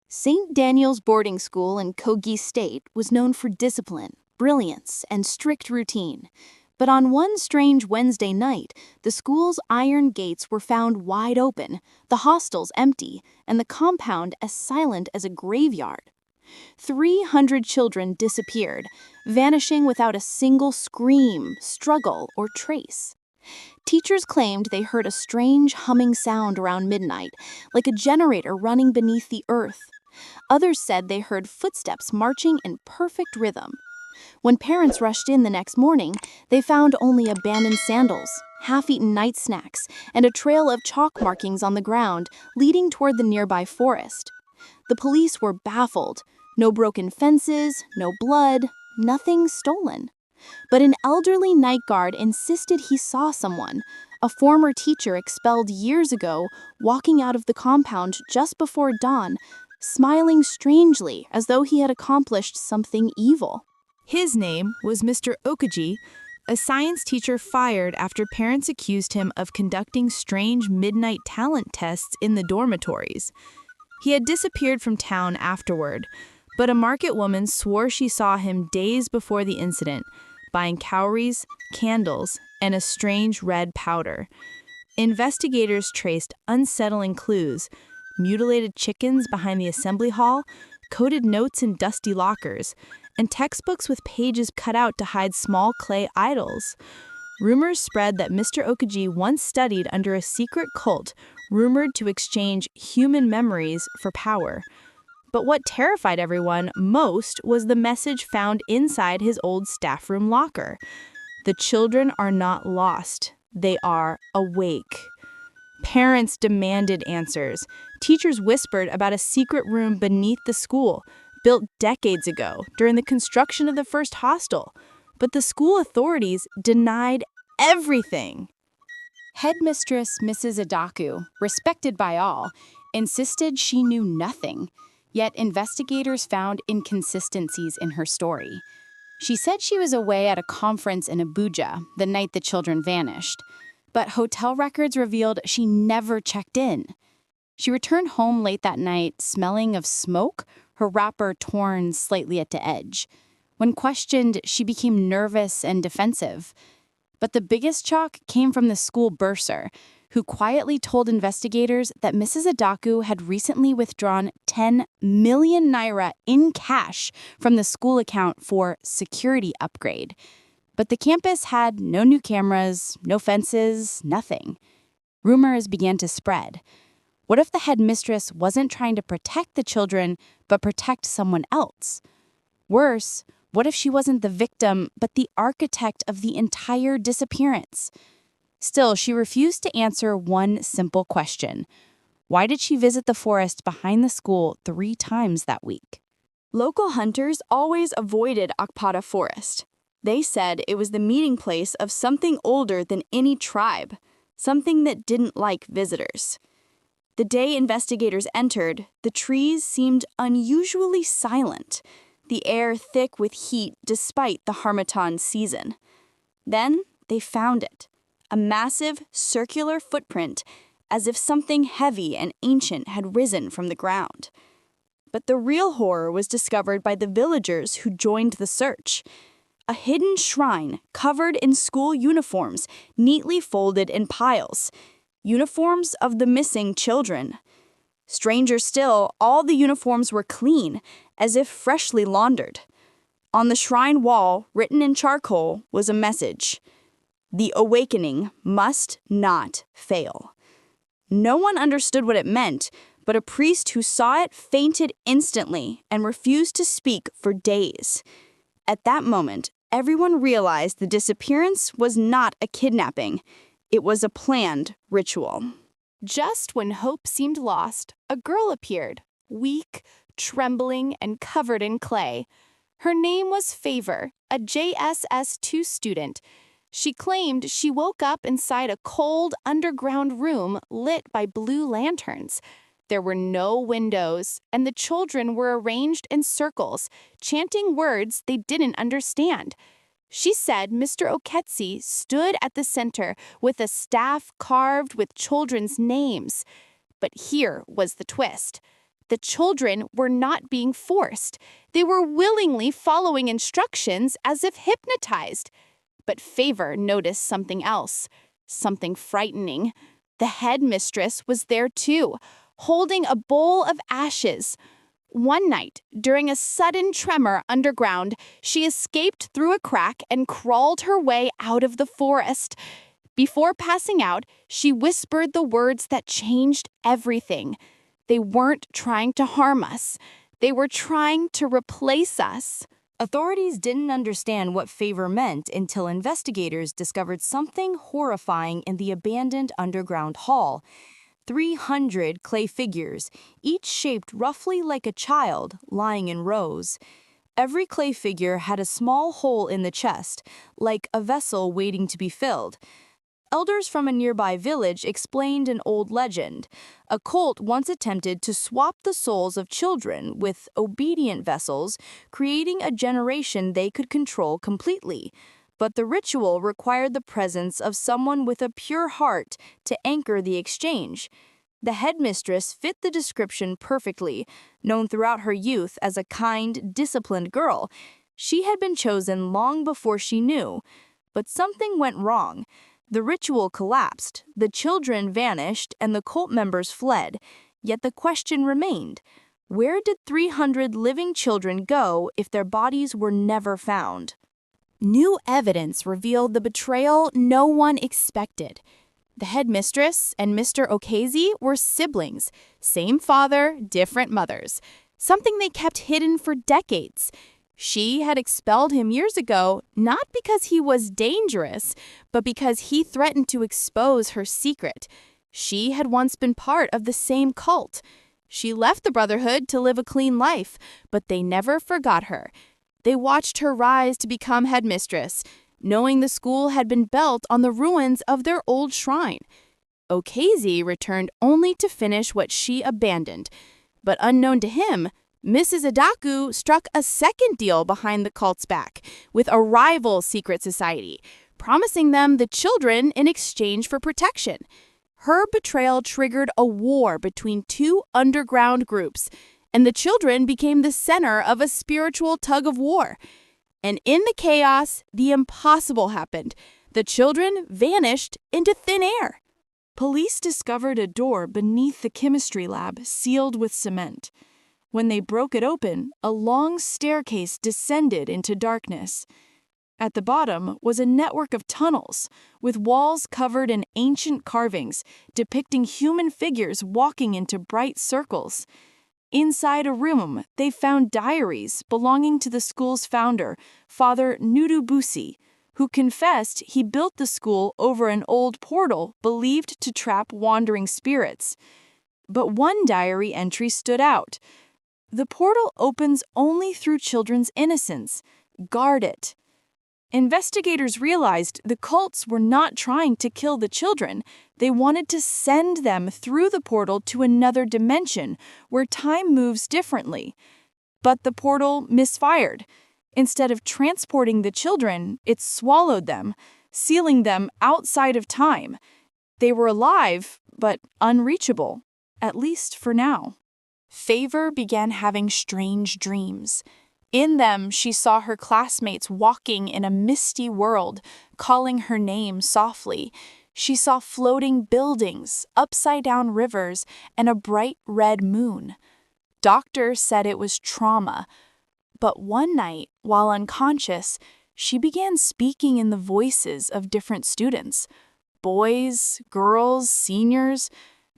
St. Daniel's boarding school in Kogi State was known for discipline, brilliance, and strict routine. But on one strange Wednesday night, the school's iron gates were found wide open, the hostels empty, and the compound as silent as a graveyard. 300 children disappeared, vanishing without a single scream, struggle, or trace. Teachers claimed they heard a strange humming sound around midnight, like a generator running beneath the earth. Others said they heard footsteps marching in perfect rhythm. When parents rushed in the next morning, they found only abandoned sandals, half-eaten night snacks, and a trail of chalk markings on the ground leading toward the nearby forest. The police were baffled. No broken fences, no blood, nothing stolen. But an elderly night guard insisted he saw someone, a former teacher expelled years ago, walking out of the compound just before dawn, smiling strangely as though he had accomplished something evil. His name was Mr. Okaji, a science teacher fired after parents accused him of conducting strange midnight talent tests in the dormitories. He had disappeared from town afterward, but a market woman swore she saw him days before the incident, buying cowries, candles, and a strange red powder. Investigators traced unsettling clues: mutilated chickens behind the assembly hall, coded notes in dusty lockers, and textbooks with pages cut out to hide small clay idols. Rumors spread that Mr. Okaji once studied under a secret cult rumored to exchange human memories for power. But what terrified everyone most was the message found inside his old staff room locker. The children are not lost. They are awake. Parents demanded answers. Teachers whispered about a secret room beneath the school, built decades ago during the construction of the first hostel. But the school authorities denied everything. Headmistress Mrs. Adaku, respected by all, insisted she knew nothing. Yet investigators found inconsistencies in her story. She said she was away at a conference in Abuja the night the children vanished, but hotel records revealed she never checked in. She returned home late that night, smelling of smoke, her wrapper torn slightly at the edge. When questioned, she became nervous and defensive. But the biggest shock came from the school bursar, who quietly told investigators that Mrs. Adaku had recently withdrawn 10 million naira in cash from the school account for security upgrade. But the campus had no new cameras, no fences, nothing. Rumors began to spread. What if the headmistress wasn't trying to protect the children, but protect someone else? Worse, what if she wasn't the victim, but the architect of the entire disappearance? Still, she refused to answer one simple question. Why did she visit the forest behind the school 3 times that week? Local hunters always avoided Akpata Forest. They said it was the meeting place of something older than any tribe, something that didn't like visitors. The day investigators entered, the trees seemed unusually silent, the air thick with heat despite the Harmattan season. Then they found it. A massive, circular footprint, as if something heavy and ancient had risen from the ground. But the real horror was discovered by the villagers who joined the search. A hidden shrine covered in school uniforms, neatly folded in piles. Uniforms of the missing children. Stranger still, all the uniforms were clean, as if freshly laundered. On the shrine wall, written in charcoal, was a message: "The awakening must not fail." No one understood what it meant, but a priest who saw it fainted instantly and refused to speak for days. At that moment, everyone realized the disappearance was not a kidnapping. It was a planned ritual. Just when hope seemed lost, a girl appeared, weak, trembling, and covered in clay. Her name was Favor, a JSS2 student. She claimed she woke up inside a cold, underground room lit by blue lanterns. There were no windows, and the children were arranged in circles, chanting words they didn't understand. She said Mr. Oketsi stood at the center with a staff carved with children's names. But here was the twist. The children were not being forced. They were willingly following instructions as if hypnotized. But Favor noticed something else, something frightening. The headmistress was there too, holding a bowl of ashes. One night, during a sudden tremor underground, she escaped through a crack and crawled her way out of the forest. Before passing out, she whispered the words that changed everything. They weren't trying to harm us. They were trying to replace us. Authorities didn't understand what Favor meant until investigators discovered something horrifying in the abandoned underground hall. 300 clay figures, each shaped roughly like a child, lying in rows. Every clay figure had a small hole in the chest, like a vessel waiting to be filled. Elders from a nearby village explained an old legend. A cult once attempted to swap the souls of children with obedient vessels, creating a generation they could control completely. But the ritual required the presence of someone with a pure heart to anchor the exchange. The headmistress fit the description perfectly. Known throughout her youth as a kind, disciplined girl, she had been chosen long before she knew. But something went wrong. The ritual collapsed, the children vanished, and the cult members fled. Yet the question remained: where did 300 living children go if their bodies were never found? New evidence revealed the betrayal no one expected. The headmistress and Mr. Ocasey were siblings, same father, different mothers, something they kept hidden for decades. She had expelled him years ago, not because he was dangerous, but because he threatened to expose her secret. She had once been part of the same cult. She left the Brotherhood to live a clean life, but they never forgot her. They watched her rise to become headmistress, knowing the school had been built on the ruins of their old shrine. Ocasey returned only to finish what she abandoned. But unknown to him, Mrs. Adaku struck a second deal behind the cult's back with a rival secret society, promising them the children in exchange for protection. Her betrayal triggered a war between two underground groups, and the children became the center of a spiritual tug-of-war. And in the chaos, the impossible happened. The children vanished into thin air. Police discovered a door beneath the chemistry lab sealed with cement. When they broke it open, a long staircase descended into darkness. At the bottom was a network of tunnels, with walls covered in ancient carvings depicting human figures walking into bright circles. Inside a room, they found diaries belonging to the school's founder, Father Nudubusi, who confessed he built the school over an old portal believed to trap wandering spirits. But one diary entry stood out. The portal opens only through children's innocence. Guard it. Investigators realized the cults were not trying to kill the children. They wanted to send them through the portal to another dimension where time moves differently. But the portal misfired. Instead of transporting the children, it swallowed them, sealing them outside of time. They were alive, but unreachable, at least for now. Favor began having strange dreams. In them, she saw her classmates walking in a misty world, calling her name softly. She saw floating buildings, upside-down rivers, and a bright red moon. Doctors said it was trauma. But one night, while unconscious, she began speaking in the voices of different students, boys, girls, seniors,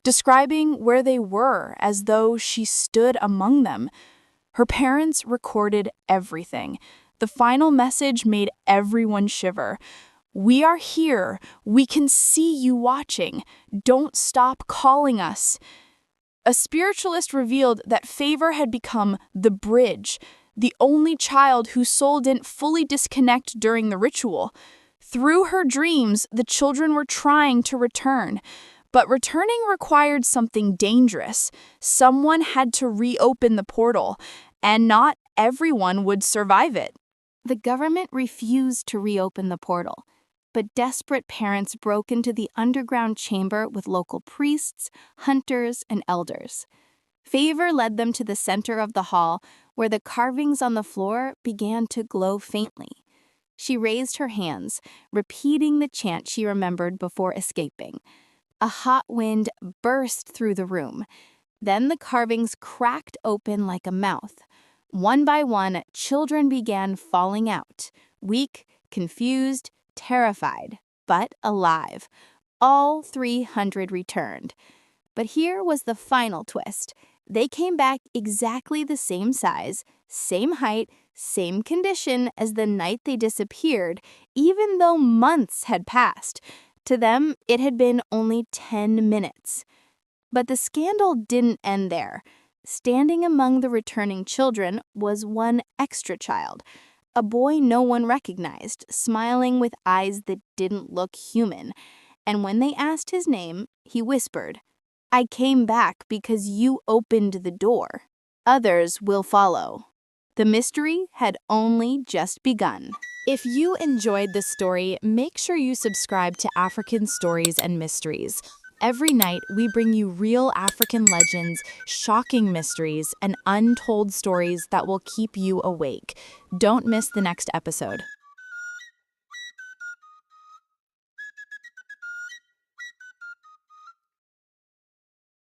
describing where they were as though she stood among them. Her parents recorded everything. The final message made everyone shiver. "We are here. We can see you watching. Don't stop calling us." A spiritualist revealed that Favor had become the bridge, the only child whose soul didn't fully disconnect during the ritual. Through her dreams, the children were trying to return. But returning required something dangerous. Someone had to reopen the portal, and not everyone would survive it. The government refused to reopen the portal, but desperate parents broke into the underground chamber with local priests, hunters, and elders. Favor led them to the center of the hall, where the carvings on the floor began to glow faintly. She raised her hands, repeating the chant she remembered before escaping. A hot wind burst through the room. Then the carvings cracked open like a mouth. One by one, children began falling out, weak, confused, terrified, but alive. All 300 returned. But here was the final twist. They came back exactly the same size, same height, same condition as the night they disappeared, even though months had passed. To them, it had been only 10 minutes. But the scandal didn't end there. Standing among the returning children was one extra child, a boy no one recognized, smiling with eyes that didn't look human. And when they asked his name, he whispered, "I came back because you opened the door. Others will follow." The mystery had only just begun. If you enjoyed this story, make sure you subscribe to African Stories and Mysteries. Every night, we bring you real African legends, shocking mysteries, and untold stories that will keep you awake. Don't miss the next episode.